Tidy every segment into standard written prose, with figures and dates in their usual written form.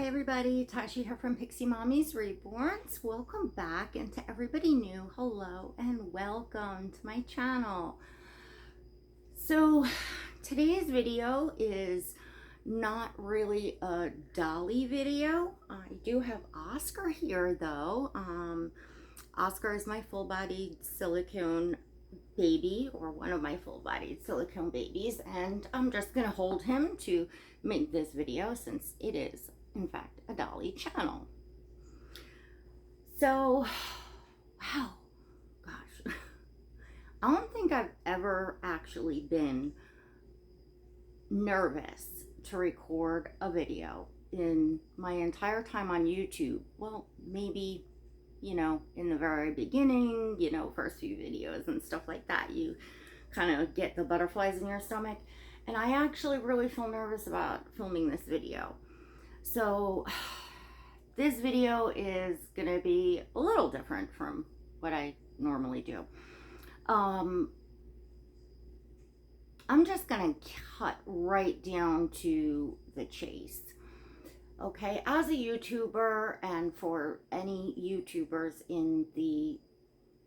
everybody, Tashi here from Pixie Mommy's Reborns. Welcome back, and to everybody new, hello and welcome to my channel. So today's video is not really a dolly video. I do have Oscar here though. Oscar is my full-bodied silicone baby, or one of my full-bodied silicone babies, and I'm just gonna hold him to make this video since it is in fact a dolly channel. So wow, gosh, I don't think I've ever actually been nervous to record a video in my entire time on YouTube. Well, maybe, you know, in the very beginning, you know, first few videos and stuff like that, you kind of get the butterflies in your stomach. And I actually really feel nervous about filming this video. So this video is gonna be a little different from what I normally do. I'm just gonna cut right down to the chase. Okay, as a YouTuber, and for any YouTubers in the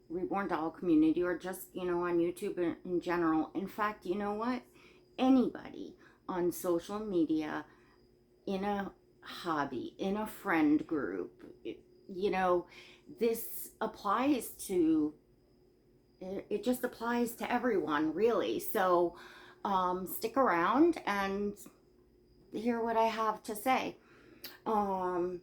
Reborn Doll community, or just, you know, on YouTube in general, in fact, you know what? Anybody on social media, in a hobby, in a friend group, you know, this applies to, it just applies to everyone, really. So stick around and hear what I have to say. And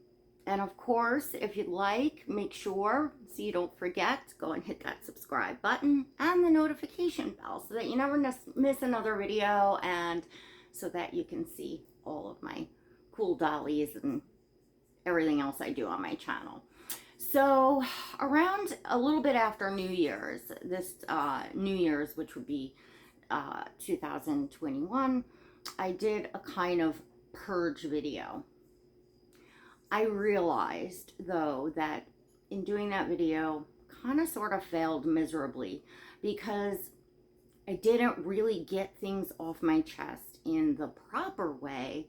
of course, if you'd like, make sure, so you don't forget, go and hit that subscribe button and the notification bell so that you never miss another video, and so that you can see all of my cool dollies and everything else I do on my channel. So around a little bit after New Year's, this New Year's, which would be 2021, I did a kind of purge video. I realized though that in doing that video, kind of sort of failed miserably, because I didn't really get things off my chest in the proper way,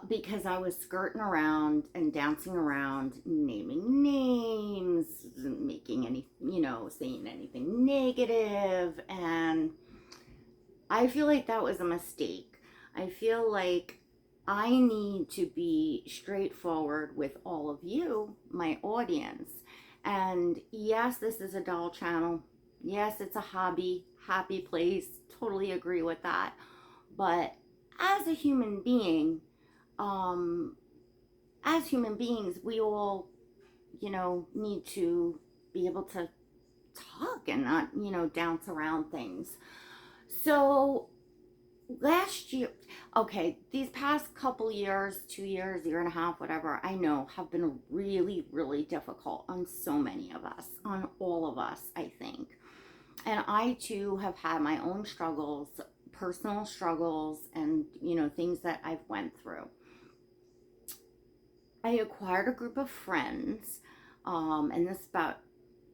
because I was skirting around and dancing around, naming names, making any, you know, saying anything negative, and I feel like that was a mistake. I feel like I need to be straightforward with all of you, my audience. And yes, this is a doll channel. Yes, it's a hobby, happy place. Totally agree with that. But as a human being, as human beings, we all, you know, need to be able to talk and not, you know, dance around things. So last year, okay, these past couple years, 2 years, year and a half, whatever, I know have been really, really difficult on so many of us, on all of us, I think. And I too have had my own struggles, personal struggles, and, you know, things that I've went through. I acquired a group of friends, and this about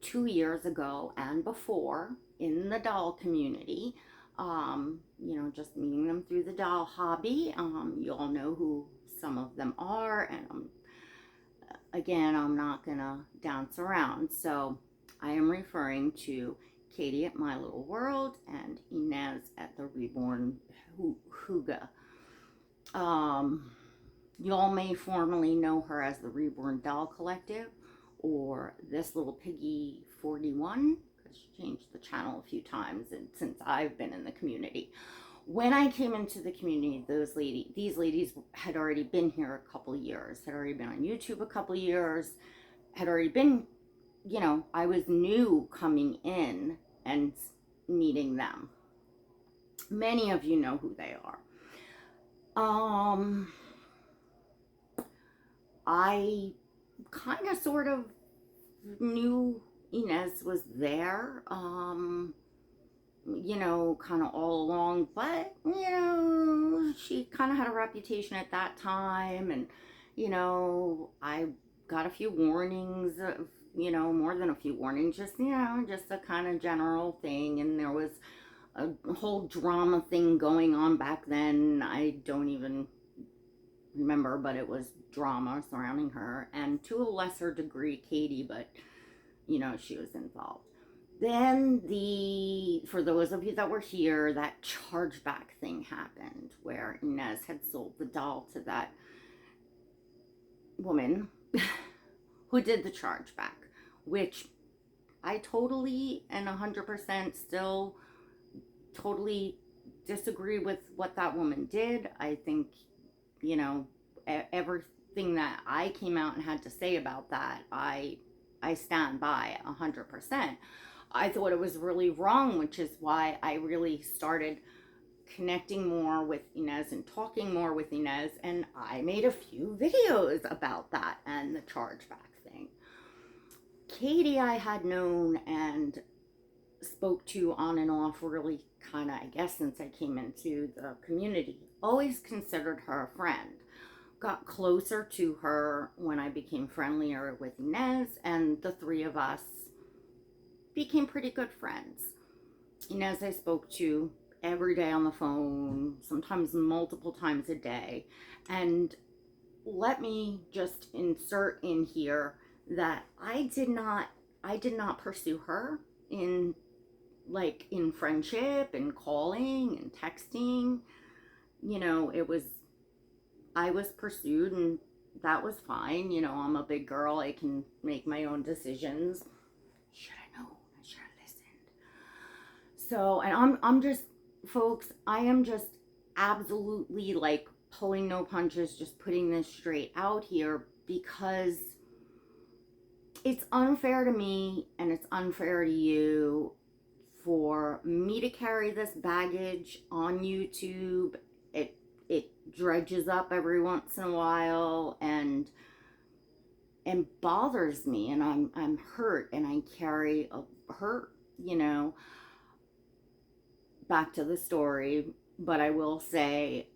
2 years ago and before, in the doll community. You know, just meeting them through the doll hobby. You all know who some of them are, and again, I'm not gonna dance around. So I am referring to Katie at My Little World and Ines at the Reborn Hygee. You all may formerly know her as the Reborn Doll Collective, or This Little Piggie 41. She changed the channel a few times and since I've been in the community. When I came into the community, these ladies had already been here a couple years, had already been on YouTube a couple years, had already been, you know, I was new coming in and meeting them. Many of you know who they are. I kind of sort of knew Ines was there, you know, kind of all along, but, you know, she kind of had a reputation at that time, and, you know, I got a few warnings, you know, more than a few warnings, just, you know, just a kind of general thing, and there was a whole drama thing going on back then. I don't even remember, but it was drama surrounding her, and to a lesser degree Katie, but you know, she was involved. Then for those of you that were here, that chargeback thing happened where Ines had sold the doll to that woman who did the chargeback, which I totally and 100% still totally disagree with what that woman did. I think, you know, everything that I came out and had to say about that, I stand by 100%. I thought it was really wrong, which is why I really started connecting more with Ines and talking more with Ines, and I made a few videos about that and the chargeback thing. Katie I had known and spoke to on and off really kind of, I guess, since I came into the community. Always considered her a friend. Got closer to her when I became friendlier with Ines, and the three of us became pretty good friends. Ines I spoke to every day on the phone, sometimes multiple times a day. And let me just insert in here that I did not pursue her in friendship and calling and texting. You know, I was pursued, and that was fine. You know, I'm a big girl, I can make my own decisions. Should I know? I should have listened. So, and I'm just, folks, I am just absolutely like pulling no punches, just putting this straight out here, because it's unfair to me and it's unfair to you for me to carry this baggage on YouTube. It dredges up every once in a while and bothers me, and I'm hurt, and I carry a hurt, you know. Back to the story, but I will say,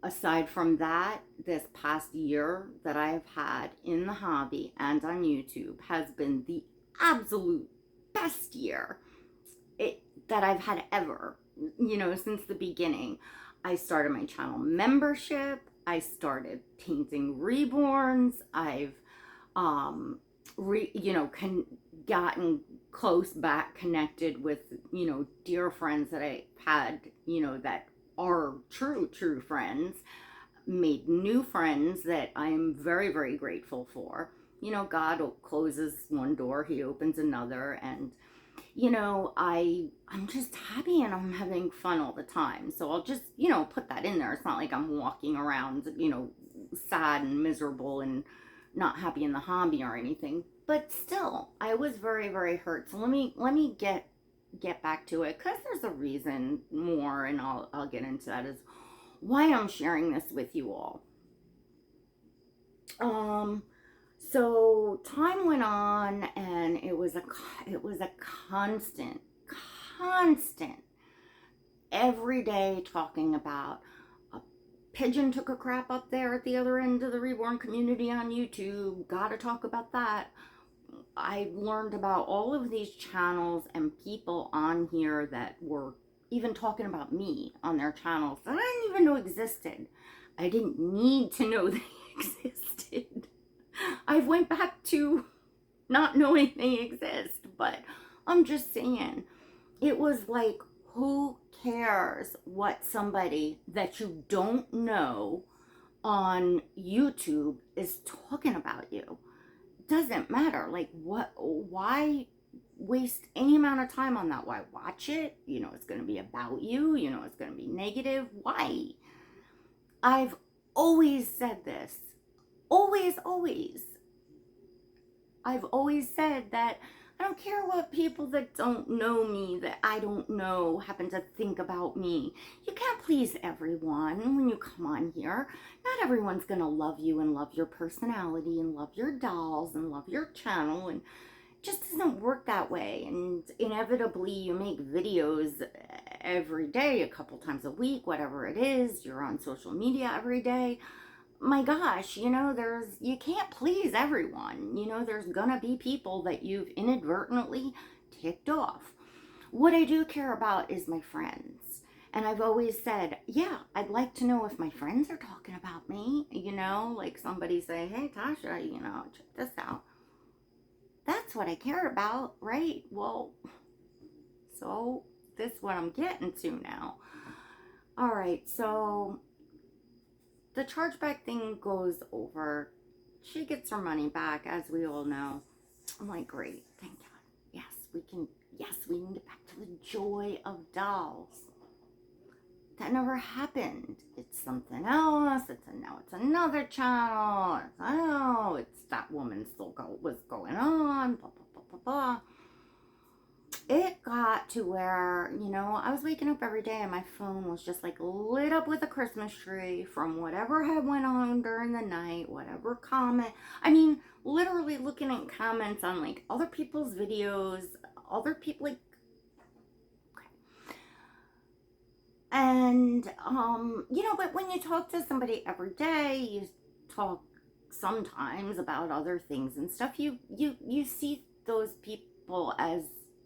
aside from that, this past year that I've had in the hobby and on YouTube has been the absolute best year that I've had ever, you know, since the beginning. I started my channel membership, I started painting reborns, I've gotten close back connected with, you know, dear friends that I had, you know, that are true friends, made new friends that I am very, very grateful for. You know, God closes one door, he opens another, and you know, I'm just happy and I'm having fun all the time. So I'll just, you know, put that in there. It's not like I'm walking around, you know, sad and miserable and not happy in the hobby or anything. But still, I was very, very hurt. So let me get back to it, because there's a reason more, and I'll get into that, is why I'm sharing this with you all. So time went on, and it was a constant every day talking about a pigeon took a crap up there at the other end of the Reborn community on YouTube. Gotta talk about that. I learned about all of these channels and people on here that were even talking about me on their channels that I didn't even know existed. I didn't need to know they existed. I went back to not knowing they exist, but I'm just saying, it was like, who cares what somebody that you don't know on YouTube is talking about you? Doesn't matter. Like, why waste any amount of time on that? Why watch it? You know, it's going to be about you. You know, it's going to be negative. Why? I've always said this. Always. I've always said that I don't care what people that don't know me, that I don't know, happen to think about me. You can't please everyone when you come on here. Not everyone's going to love you and love your personality and love your dolls and love your channel, and it just doesn't work that way. And inevitably, you make videos every day, a couple times a week, whatever it is. You're on social media every day. My gosh, you know, you can't please everyone. You know, there's gonna be people that you've inadvertently ticked off. What I do care about is my friends. And I've always said, yeah, I'd like to know if my friends are talking about me, like somebody say, hey, Tasha, check this out. That's what I care about, right? Well, so this is what I'm getting to now. All right, so the chargeback thing goes over. She gets her money back, as we all know. I'm like, great, thank God. We can get back to the joy of dolls. That never happened. It's something else. Now it's another channel. It's that woman still was going on. Blah blah blah blah blah. It got to where, I was waking up every day and my phone was just like lit up with a Christmas tree from whatever had went on during the night, whatever comment. I mean, literally looking at comments on like other people's videos, other people like, okay. And, but when you talk to somebody every day, you talk sometimes about other things and stuff, you see those people as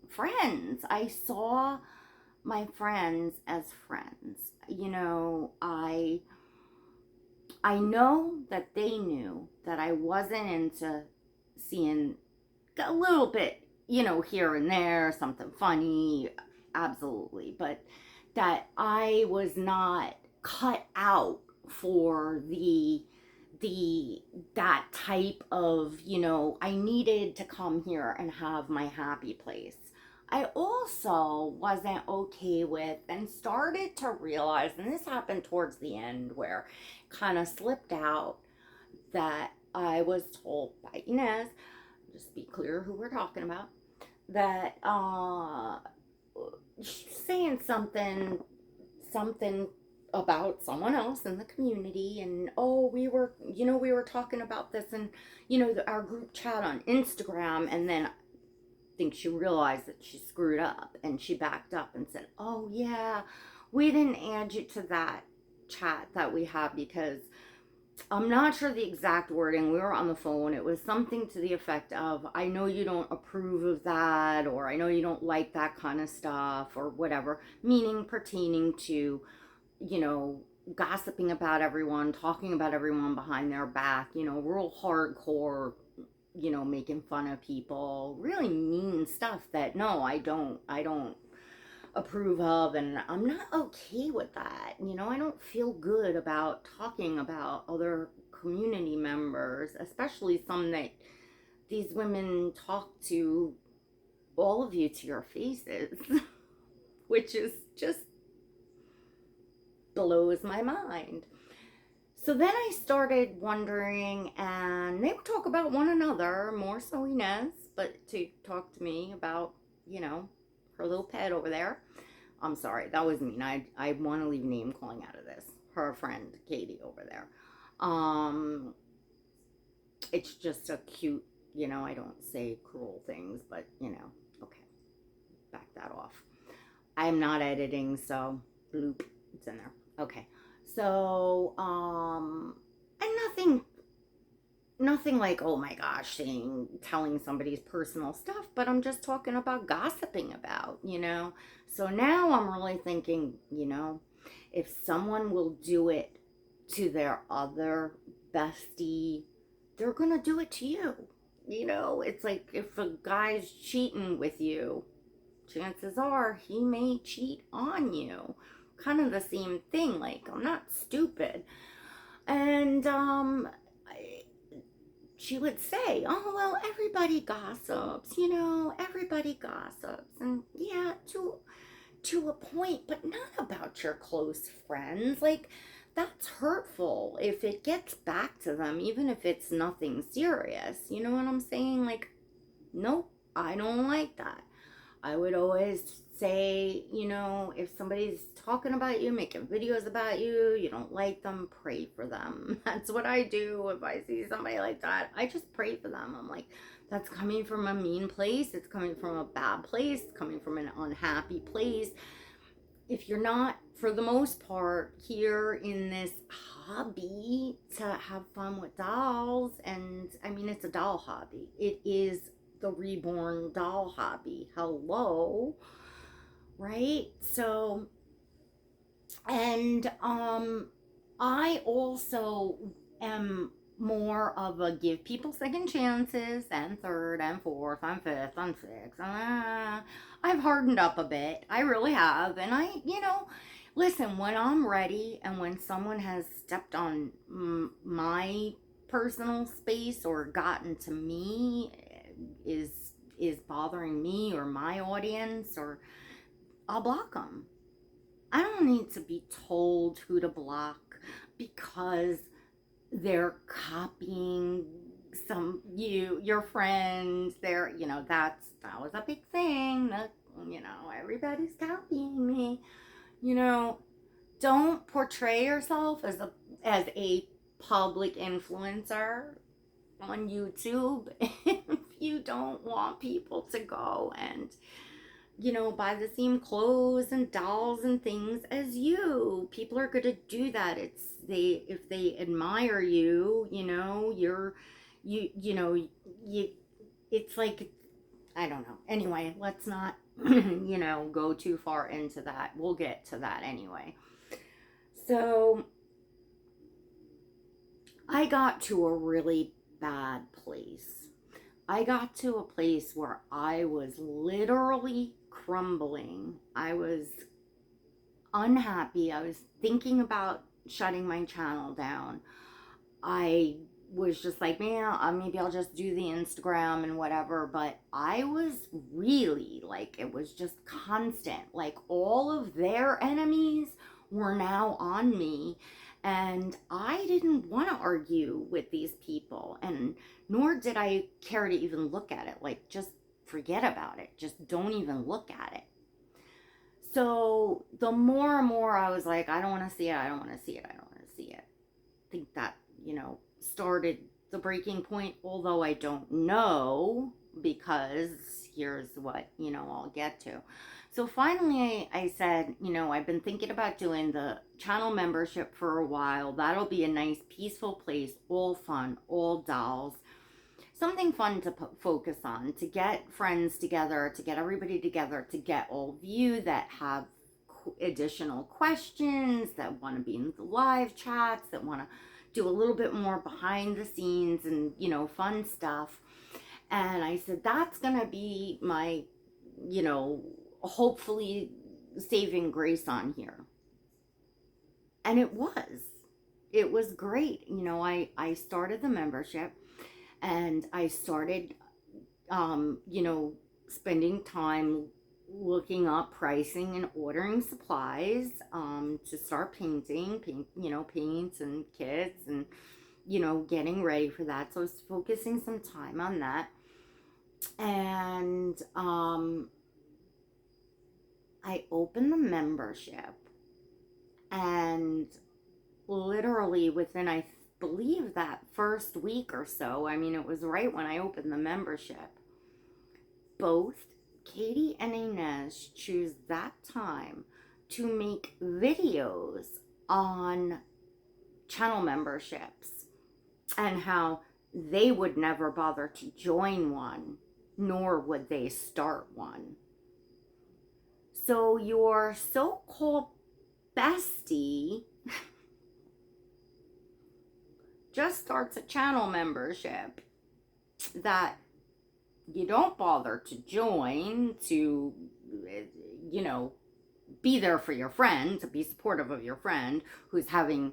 friends. I saw my friends as friends. I know that they knew that I wasn't into seeing a little bit, here and there, something funny, absolutely, but that I was not cut out for that type of, I needed to come here and have my happy place. I also wasn't okay with and started to realize, and this happened towards the end where it kind of slipped out, that I was told by Ines, just be clear who we're talking about, that saying something about someone else in the community, and we were talking about this, and our group chat on Instagram, and then I think she realized that she screwed up and she backed up and said, oh yeah, we didn't add you to that chat that we have because I'm not sure the exact wording. We were on the phone. It was something to the effect of, I know you don't approve of that, or I know you don't like that kind of stuff, or whatever, meaning pertaining to, gossiping about everyone, talking about everyone behind their back, real hardcore, making fun of people, really mean stuff that, no, I don't approve of, and I'm not okay with that. I don't feel good about talking about other community members, especially some that these women talk to all of you to your faces, which is just blows my mind. So then I started wondering, and they would talk about one another, more so Ines, but to talk to me about, her little pet over there. I'm sorry, that was mean. I want to leave name calling out of this. Her friend Katie over there. It's just a cute, I don't say cruel things, but okay, back that off. I'm not editing, so bloop, it's in there. Okay, so and nothing like, oh my gosh, telling somebody's personal stuff, but I'm just talking about gossiping about, So now I'm really thinking, if someone will do it to their other bestie, they're gonna do it to you. It's like if a guy's cheating with you, chances are he may cheat on you. Kind of the same thing. Like, I'm not stupid. And she would say, oh, well, everybody gossips, everybody gossips. And yeah, to a point, but not about your close friends. Like, that's hurtful if it gets back to them, even if it's nothing serious. You know what I'm saying? Like, nope, I don't like that. I would always say, if somebody's talking about you, making videos about you, you don't like them, pray for them. That's what I do if I see somebody like that. I just pray for them. I'm like, that's coming from a mean place. It's coming from a bad place. It's coming from an unhappy place. If you're not, for the most part, here in this hobby to have fun with dolls, and I mean, it's a doll hobby. It is the Reborn Doll Hobby. Hello, right? So And I also am more of a give people second chances and third and fourth and fifth and sixth. I've hardened up a bit. I really have. And listen, when I'm ready and when someone has stepped on my personal space or gotten to me, is bothering me or my audience, or I'll block them. I don't need to be told who to block because they're copying your friends. That was a big thing. That everybody's copying me. Don't portray yourself as a public influencer on YouTube if you don't want people to go and buy the same clothes and dolls and things as you. People are going to do that. If they admire you, it's like, I don't know. Anyway, let's not, go too far into that. We'll get to that anyway. So I got to a really bad place. I got to a place where I was literally crumbling. I was unhappy. I was thinking about shutting my channel down. I was just like, man, maybe I'll just do the Instagram and whatever. But I was really like, it was just constant. Like, all of their enemies were now on me. And I didn't want to argue with these people. And nor did I care to even look at it. Like, just forget about it. Just don't even look at it. So the more and more I was like, I don't want to see it. I don't want to see it. I don't want to see it. I think that, started the breaking point, although I don't know, because here's what, I'll get to. So finally I said, I've been thinking about doing the channel membership for a while. That'll be a nice, peaceful place, all fun, all dolls. Something fun to focus on, to get friends together, to get everybody together, to get all of you that have additional questions, that want to be in the live chats, that want to do a little bit more behind the scenes and, fun stuff. And I said, that's going to be my, hopefully saving grace on here. And it was great. I started the membership. And I started, spending time looking up pricing and ordering supplies to start painting, paints and kits and, getting ready for that. So I was focusing some time on that. And I opened the membership, and literally within, I believe, that first week or so, it was right when I opened the membership, both Katie and Ines choose that time to make videos on channel memberships and how they would never bother to join one, nor would they start one. So your so-called bestie just starts a channel membership that you don't bother to join, to, be there for your friend, to be supportive of your friend who's having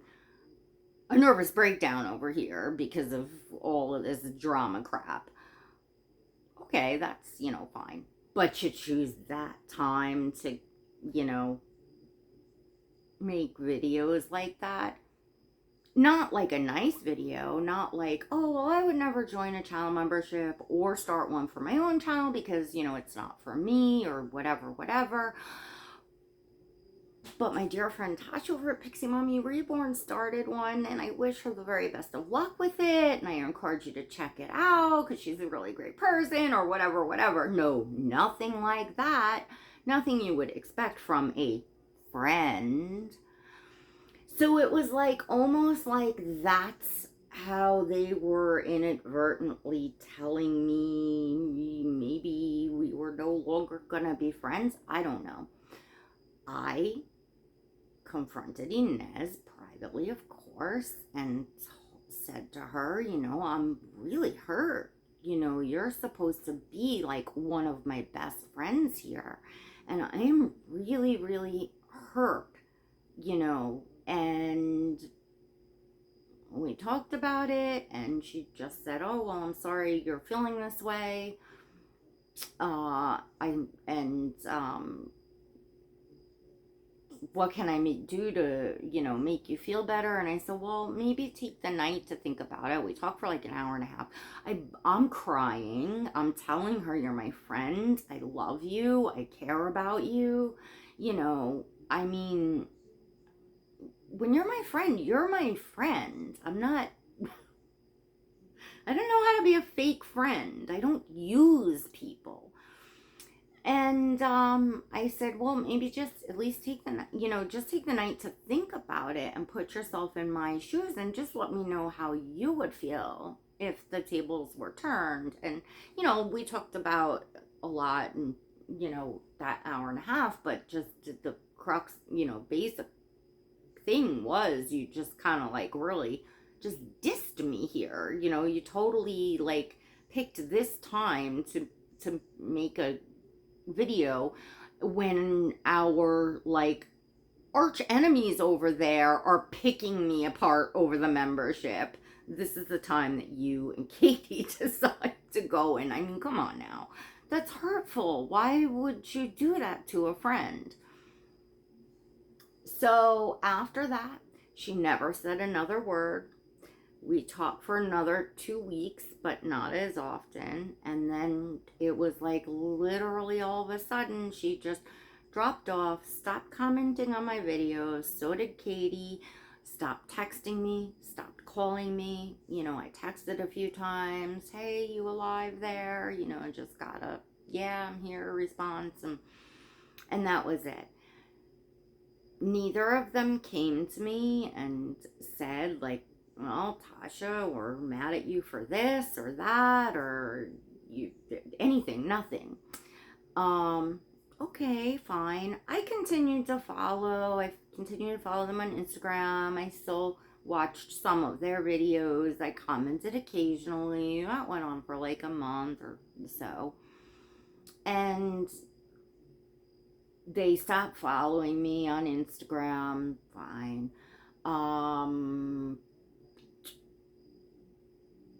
a nervous breakdown over here because of all of this drama crap. Okay, that's, fine. But you choose that time to, make videos like that. Not like a nice video, not like, oh, well, I would never join a channel membership or start one for my own channel because, it's not for me or whatever. But my dear friend Tasha over at Pixie Mommy Reborn started one, and I wish her the very best of luck with it. And I encourage you to check it out because she's a really great person or whatever. No, nothing like that. Nothing you would expect from a friend. So it was like, almost like that's how they were inadvertently telling me maybe we were no longer gonna be friends. I don't know. I confronted Ines privately, of course, and said to her, you know, I'm really hurt. You know, you're supposed to be like one of my best friends here. And I am really, really hurt, you know. And we talked about it, and she just said, oh, well, I'm sorry you're feeling this way. What can I do to, you know, make you feel better? And I said, well, maybe take the night to think about it. We talked for like an hour and a half. I'm crying. I'm telling her, you're my friend. I love you. I care about you. You know, I mean, when you're my friend, you're my friend. I'm not, I don't know how to be a fake friend. I don't use people. And I said, well, maybe just at least take the, you know, just take the night to think about it and put yourself in my shoes and just let me know how you would feel if the tables were turned. And, you know, we talked about a lot and, you know, that hour and a half, but just the crux, you know, basic thing was you just kind of like really just dissed me here. You know, you totally like picked this time to make a video when our like arch enemies over there are picking me apart over the membership. This is the time that you and Katie decide to go in. I mean, come on now. That's hurtful. Why would you do that to a friend? So after that, she never said another word. We talked for another 2 weeks, but not as often. And then it was like literally all of a sudden, she just dropped off, stopped commenting on my videos. So did Katie. Stopped texting me, stopped calling me. You know, I texted a few times. Hey, you alive there? You know, I just got a, yeah, I'm here response. And that was it. Neither of them came to me and said, like, well, Tasha, we're mad at you for this or that, or you anything, nothing. Okay, fine. I continued to follow. I continued to follow them on Instagram. I still watched some of their videos. I commented occasionally. That went on for like a month or so. And they stopped following me on Instagram. Fine.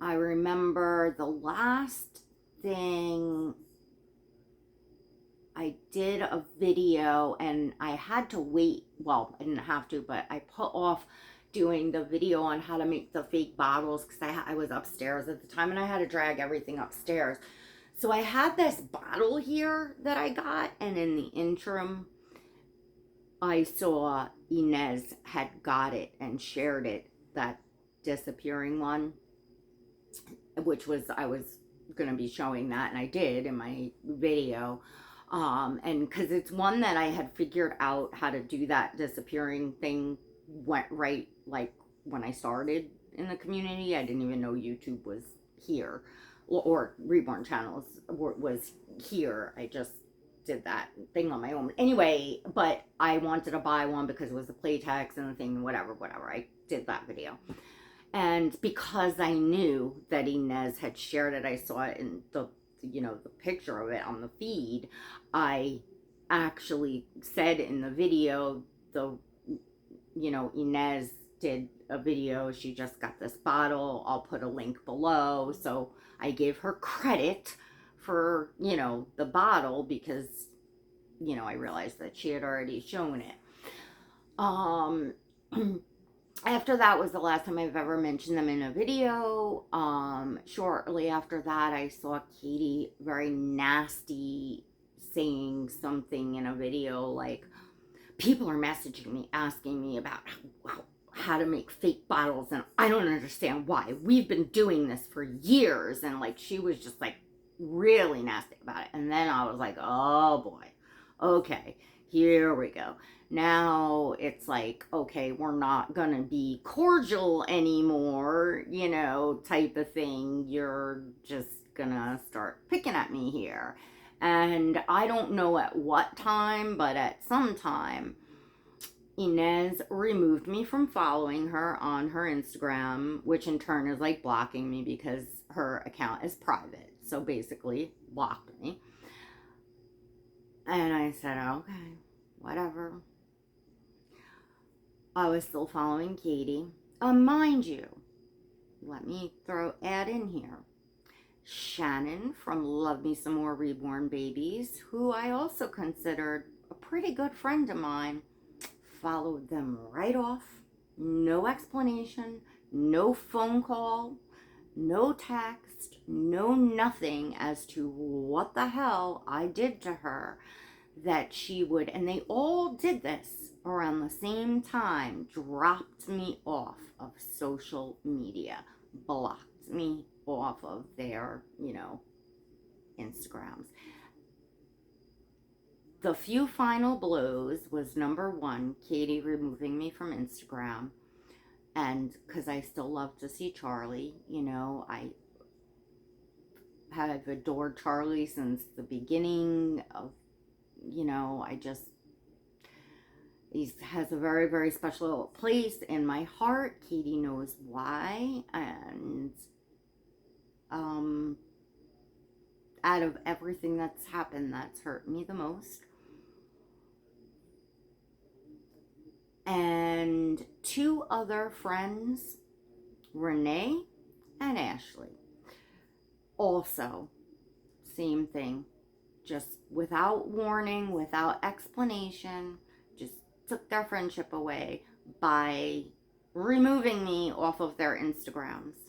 I remember the last thing I did a video, and I had to wait. Well, I didn't have to, but I put off doing the video on how to make the fake bottles because I was upstairs at the time and I had to drag everything upstairs. So I had this bottle here that I got, and in the interim, I saw Ines had got it and shared it, that disappearing one, which was, I was going to be showing that, and I did in my video. And because it's one that I had figured out how to do, that disappearing thing went right, like when I started in the community. I didn't even know YouTube was here, or Reborn channels was here. I just did that thing on my own. Anyway, but I wanted to buy one because it was the playtext and the thing, whatever. I did that video. And because I knew that Ines had shared it, I saw it in the, you know, the picture of it on the feed. I actually said in the video, you know, Ines did a video. She just got this bottle. I'll put a link below. So I gave her credit for, you know, the bottle because, you know, I realized that she had already shown it. After that was the last time I've ever mentioned them in a video. Shortly after that, I saw Katie very nasty saying something in a video like, people are messaging me, asking me about how to make fake bottles, and I don't understand why. We've been doing this for years. And like, she was just like really nasty about it. And then I was like, oh boy, okay, here we go. Now it's like, okay, we're not gonna be cordial anymore, you know, type of thing. You're just gonna start picking at me here. And I don't know at what time, but at some time, Ines removed me from following her on her Instagram, which in turn is like blocking me because her account is private. So basically, blocked me. And I said, okay, whatever. I was still following Katie. Mind you, let me add in here. Shannon from Love Me Some More Reborn Babies, who I also considered a pretty good friend of mine, followed them right off. No explanation, no phone call, no text, no nothing as to what the hell I did to her that she would, and they all did this around the same time, dropped me off of social media, blocked me off of their, Instagrams. The few final blows was number one, Katie removing me from Instagram. And because I still love to see Charlie, I have adored Charlie since the beginning of, he has a very, very special place in my heart. Katie knows why. And out of everything that's happened, that's hurt me the most. And two other friends, Renee and Ashley, also same thing, just without warning, without explanation, just took their friendship away by removing me off of their Instagrams.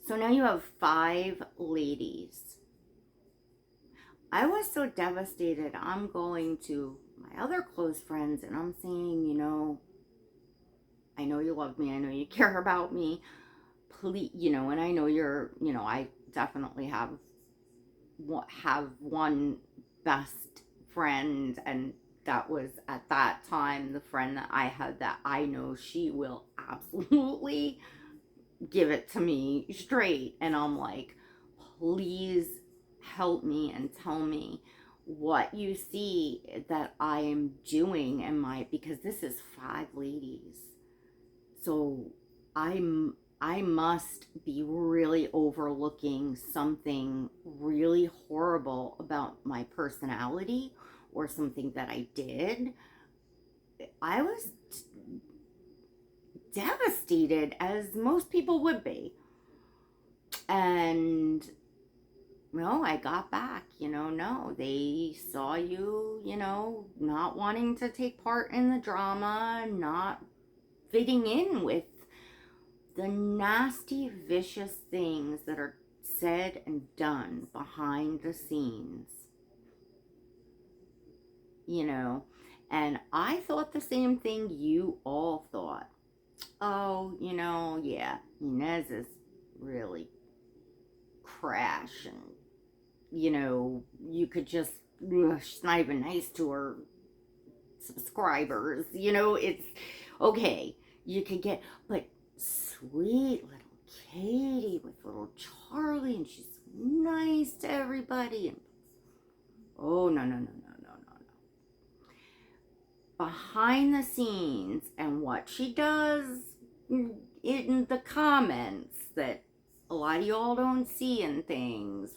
So now you have 5 ladies. I was so devastated. I'm going to my other close friends and I'm saying, I know you love me. I know you care about me. Please, and I know you're, I definitely have one best friend, and that was at that time the friend that I had that I know she will absolutely give it to me straight. And I'm like, please help me and tell me what you see that I am doing because this is 5 ladies. So I must be really overlooking something really horrible about my personality or something that I did. I was devastated, as most people would be. And I got back, no, they saw you, not wanting to take part in the drama, not fitting in with the nasty, vicious things that are said and done behind the scenes, and I thought the same thing you all thought. Oh, yeah, Ines is really crash, and you could just, she's not even nice to her subscribers, it's okay, you could get, but sweet little Katie with little Charlie, and she's nice to everybody, and oh, no, behind the scenes, and what she does in the comments that a lot of y'all don't see and things.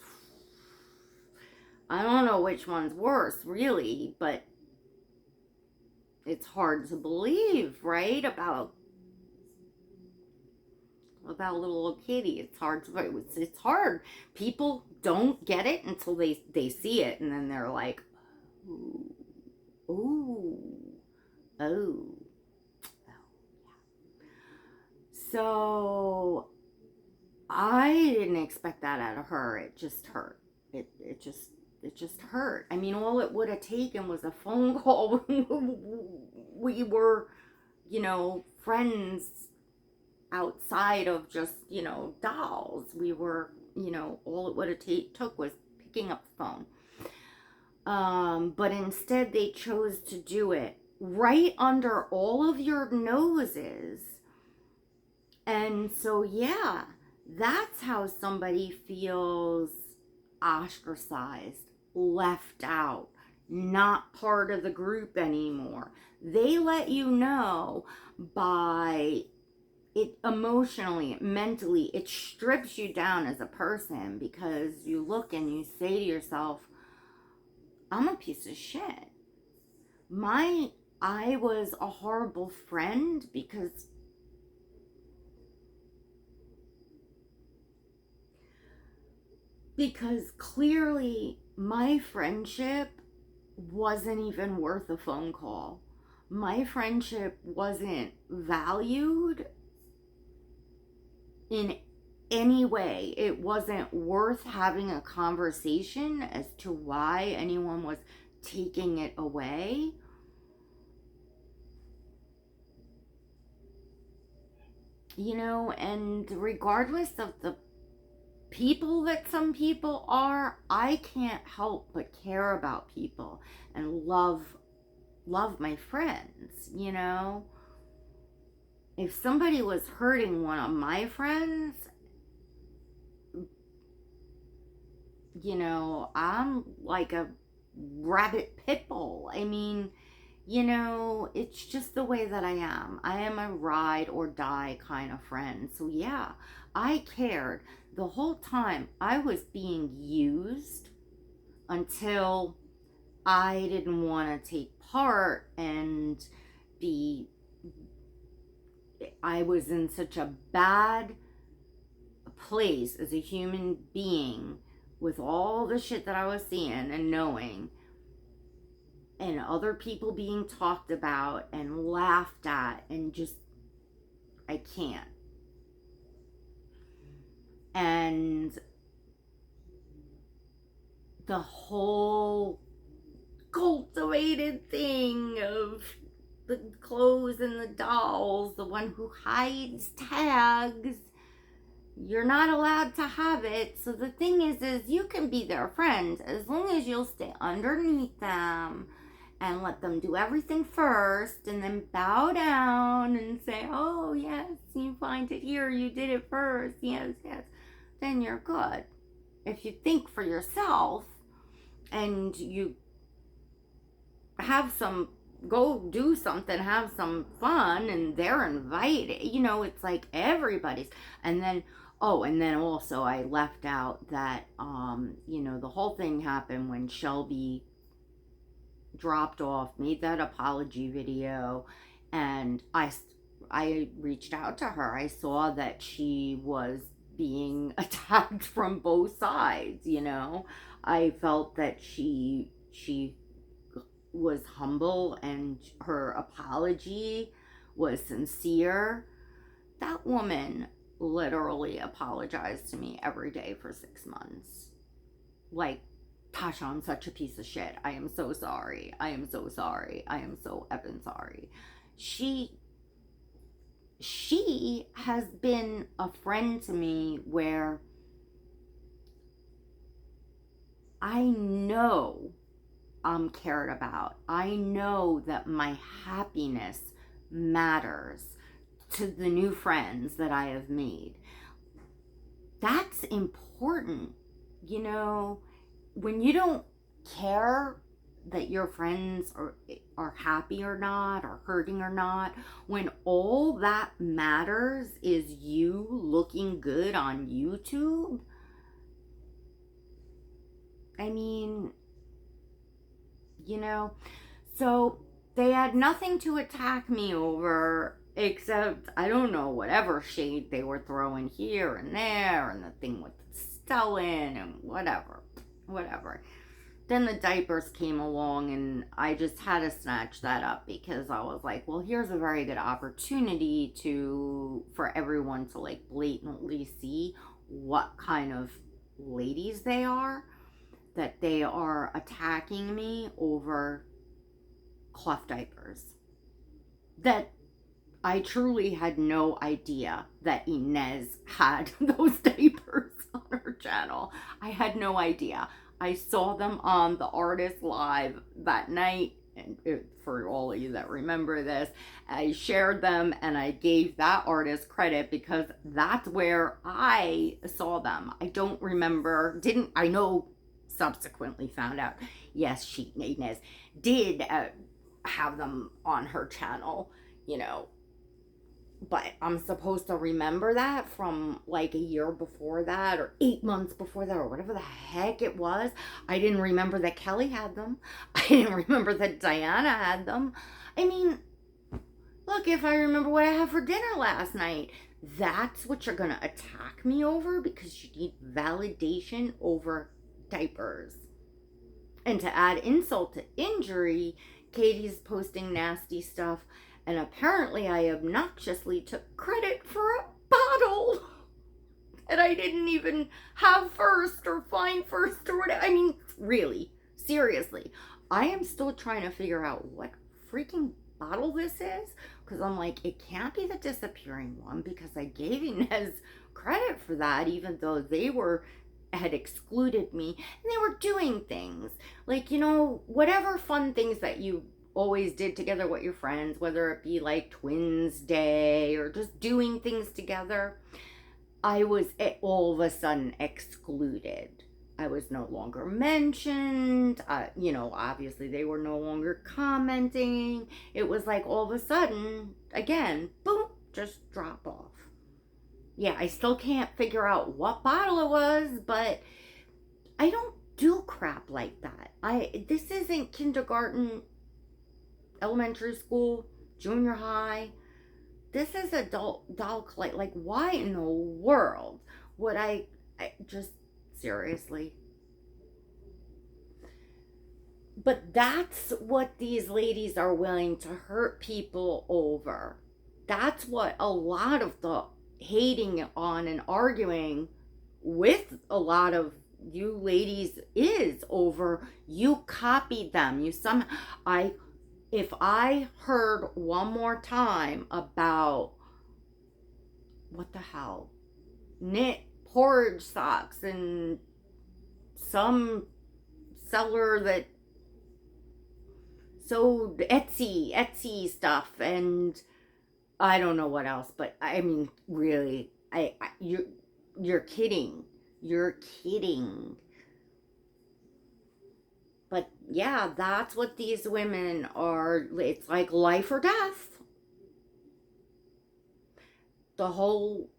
I don't know which one's worse, really, but it's hard to believe, right? About little Kitty. It's hard. People don't get it until they see it, and then they're like, oh. So I didn't expect that out of her. It just hurt. It just hurt. I mean, all it would have taken was a phone call. We were, friends outside of just, dolls. We were, all it would have took was picking up the phone. But instead they chose to do it right under all of your noses. And so, yeah, that's how somebody feels ostracized, left out, not part of the group anymore. They let you know by it emotionally, mentally, it strips you down as a person, because you look and you say to yourself, I'm a piece of shit. I was a horrible friend because clearly my friendship wasn't even worth a phone call. My friendship wasn't valued in any way. It wasn't worth having a conversation as to why anyone was taking it away. You know, and regardless of the people that some people are, I can't help but care about people and love my friends, you know. If somebody was hurting one of my friends, you know, I'm like a rabbit pit bull. I mean, you know, it's just the way that I am. I am a ride or die kind of friend. So yeah, I cared the whole time. I was being used until I didn't want to take part and I was in such a bad place as a human being with all the shit that I was seeing and knowing, and other people being talked about and laughed at, and just, I can't. And the whole cultivated thing of the clothes and the dolls, the one who hides tags, you're not allowed to have it. So the thing is you can be their friend as long as you'll stay underneath them and let them do everything first, and then bow down and say, oh yes, you find it here, you did it first, yes, then you're good. If you think for yourself and you have some, go do something, have some fun, and they're invited, you know, it's like everybody's. And then also I left out that you know, the whole thing happened when Shelby dropped off, made that apology video, and I reached out to her. I saw that she was being attacked from both sides, you know. I felt that she was humble and her apology was sincere. That woman literally apologized to me every day for 6 months. Like, Tasha, I'm such a piece of shit. I am so sorry. I am so sorry. I am so effing sorry. She has been a friend to me where I know I'm cared about. I know that my happiness matters to the new friends that I have made. That's important. You know, when you don't care that your friends are happy or not, or hurting or not, when all that matters is you looking good on YouTube, I mean, you know, so they had nothing to attack me over except, I don't know, whatever shade they were throwing here and there, and the thing with Stellan and whatever. Then the diapers came along, and I just had to snatch that up, because I was like, well, here's a very good opportunity for everyone to like blatantly see what kind of ladies they are, that they are attacking me over cloth diapers. That I truly had no idea that Ines had those diapers on her channel. I had no idea. I saw them on the Artist Live that night, and for all of you that remember this, I shared them and I gave that artist credit because that's where I saw them. I don't remember, I know subsequently found out, yes, Ines did have them on her channel, you know, but I'm supposed to remember that from like a year before that or 8 months before that or whatever the heck it was. I didn't remember that Kelly had them. I didn't remember that Diana had them. I mean, look, if I remember what I had for dinner last night, that's what you're going to attack me over because you need validation over diapers. And to add insult to injury, Katie's posting nasty stuff, and apparently I obnoxiously took credit for a bottle that I didn't even have first or find first or whatever. I mean, really, seriously, I am still trying to figure out what freaking bottle this is, because I'm like, it can't be the disappearing one, because I gave Ines credit for that, even though they had excluded me, and they were doing things like, you know, whatever fun things that you always did together with your friends, whether it be like Twins Day or just doing things together, I was all of a sudden excluded. I was no longer mentioned. You know, obviously they were no longer commenting. It was like all of a sudden, again, boom, just drop off. Yeah, I still can't figure out what bottle it was, but I don't do crap like that. This isn't kindergarten, elementary school, junior high. This is adult doll collect. Like, why in the world would I just, seriously? But that's what these ladies are willing to hurt people over. That's what a lot of the hating on and arguing with a lot of you ladies is over. You copied them. If I heard one more time about what the hell, knit porridge socks and some seller that sold Etsy stuff, and I don't know what else, but I mean, really, you're kidding. You're kidding. But yeah, that's what these women are. It's like life or death. The whole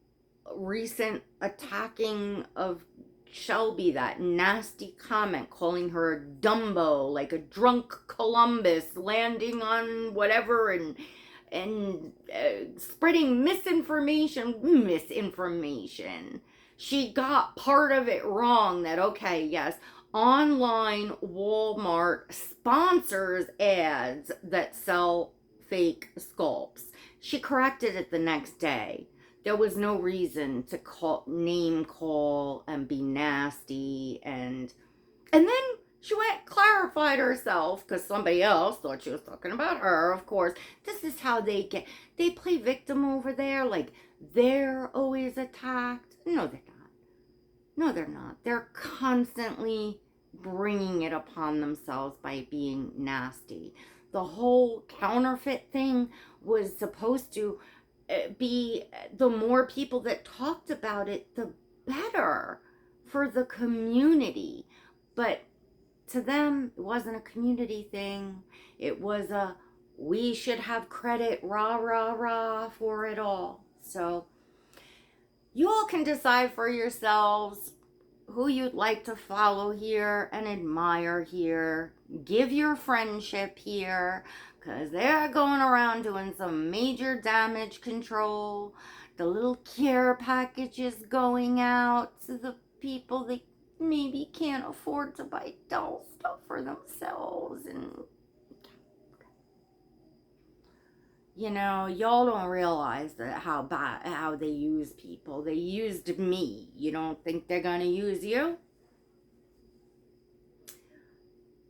recent attacking of Shelby, that nasty comment calling her a Dumbo, like a drunk Columbus landing on whatever, and spreading misinformation. She got part of it wrong, that okay, yes, online Walmart sponsors ads that sell fake sculpts. She corrected it the next day. There was no reason to name call and be nasty, and then she clarified herself because somebody else thought she was talking about her. Of course, this is how they play victim over there, like they're always attacked. No, they're not. No, they're not. They're constantly bringing it upon themselves by being nasty. The whole counterfeit thing was supposed to be, the more people that talked about it, the better for the community. But to them, it wasn't a community thing. It was we should have credit, rah, rah, rah, for it all. So you all can decide for yourselves who you'd like to follow here and admire here. Give your friendship here, because they're going around doing some major damage control. The little care packages going out to the people that maybe can't afford to buy doll stuff for themselves. And you know, y'all don't realize that how they use people. They used me. You don't think they're gonna use you?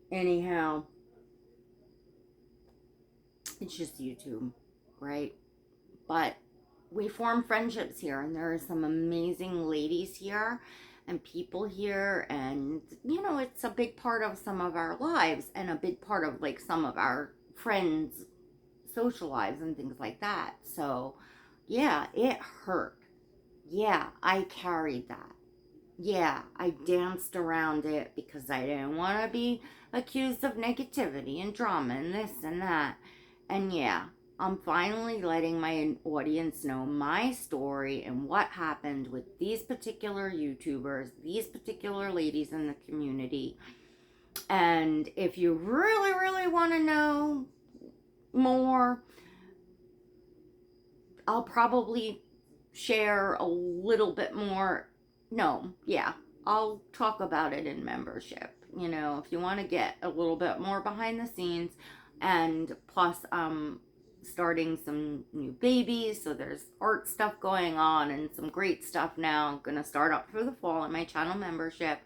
Anyhow, it's just YouTube, right? But we form friendships here, and there are some amazing ladies here and people here, and you know, it's a big part of some of our lives and a big part of like some of our friends' social lives and things like that. So yeah, it hurt. Yeah, I carried that. yeah, I danced around it because I didn't want to be accused of negativity and drama and this and that. And yeah, I'm finally letting my audience know my story and what happened with these particular YouTubers, these particular ladies in the community. And if you really, really want to know more, I'll probably share a little bit more. No, yeah, I'll talk about it in membership. You know, if you want to get a little bit more behind the scenes, and plus, starting some new babies, so there's art stuff going on and some great stuff now. I'm gonna start up for the fall in my channel membership.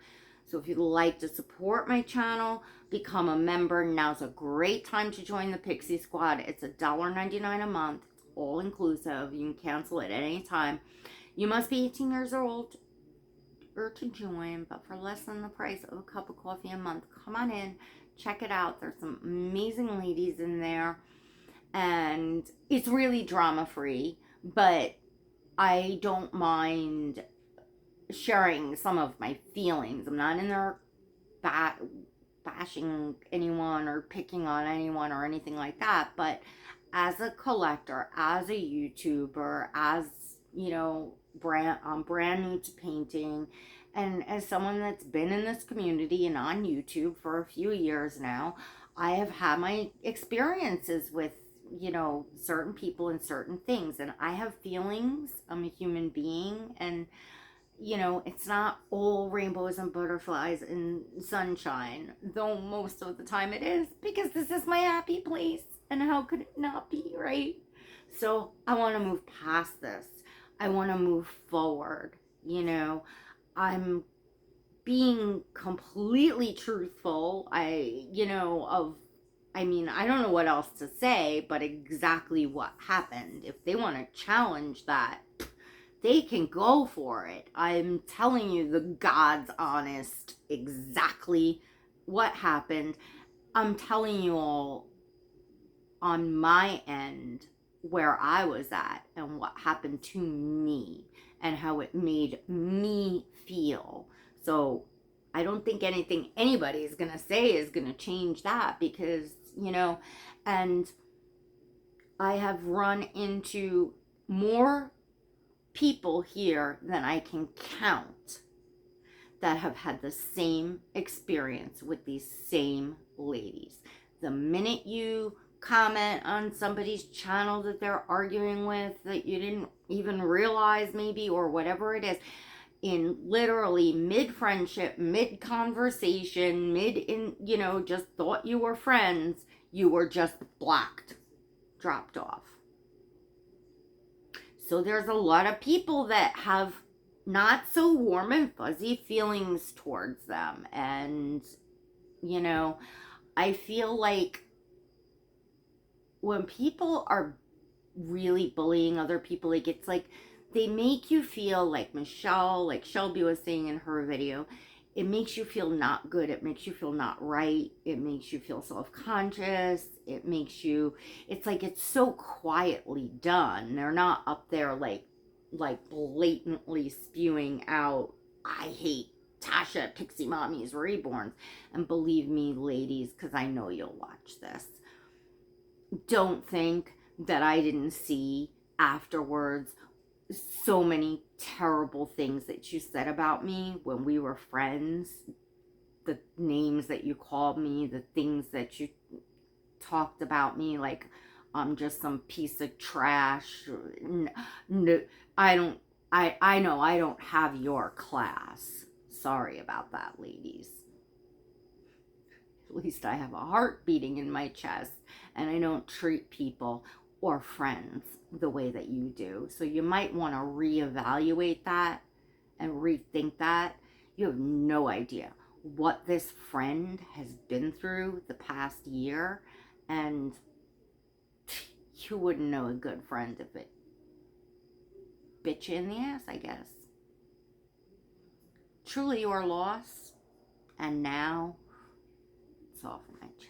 So if you'd like to support my channel, become a member. Now's a great time to join the Pixie Squad. It's $1.99 a month, all inclusive. You can cancel at any time. You must be 18 years old or to join, but for less than the price of a cup of coffee a month, come on in, check it out. There's some amazing ladies in there, and it's really drama free, but I don't mind sharing some of my feelings. I'm not in there bashing anyone or picking on anyone or anything like that, but as a collector, as a YouTuber, as, you know, I'm brand new to painting, and as someone that's been in this community and on YouTube for a few years now, I have had my experiences with, you know, certain people and certain things, and I have feelings. I'm a human being, and you know, it's not all rainbows and butterflies and sunshine, though most of the time it is, because this is my happy place, and how could it not be, right? So I want to move past this. I want to move forward. You know, I'm being completely truthful. I mean, I don't know what else to say, but exactly what happened. If they want to challenge that, they can go for it. I'm telling you the God's honest, exactly what happened. I'm telling you all on my end where I was at and what happened to me and how it made me feel. So I don't think anything anybody's gonna say is gonna change that, because, you know, and I have run into more people here than I can count that have had the same experience with these same ladies. The minute you comment on somebody's channel that they're arguing with, that you didn't even realize maybe, or whatever it is, in literally mid-friendship, mid-conversation, you know, just thought you were friends, you were just blocked, dropped off. So there's a lot of people that have not so warm and fuzzy feelings towards them. And, you know, I feel like when people are really bullying other people, like, it's like they make you feel like Michelle, like Shelby was saying in her video, it makes you feel not good. It makes you feel not right. It makes you feel self-conscious. It makes you, it's like it's so quietly done. They're not up there like blatantly spewing out, I hate Tasha, Pixie Mommies, Reborns. And believe me, ladies, because I know you'll watch this, don't think that I didn't see afterwards so many terrible things that you said about me when we were friends. The names that you called me, the things that you talked about me, like I'm just some piece of trash. No, I know I don't have your class. Sorry about that, ladies. At least I have a heart beating in my chest, and I don't treat people or friends the way that you do. So you might want to reevaluate that and rethink that. You have no idea what this friend has been through the past year, and you wouldn't know a good friend if it bit you in the ass, I guess. Truly your loss, and now it's off my chest.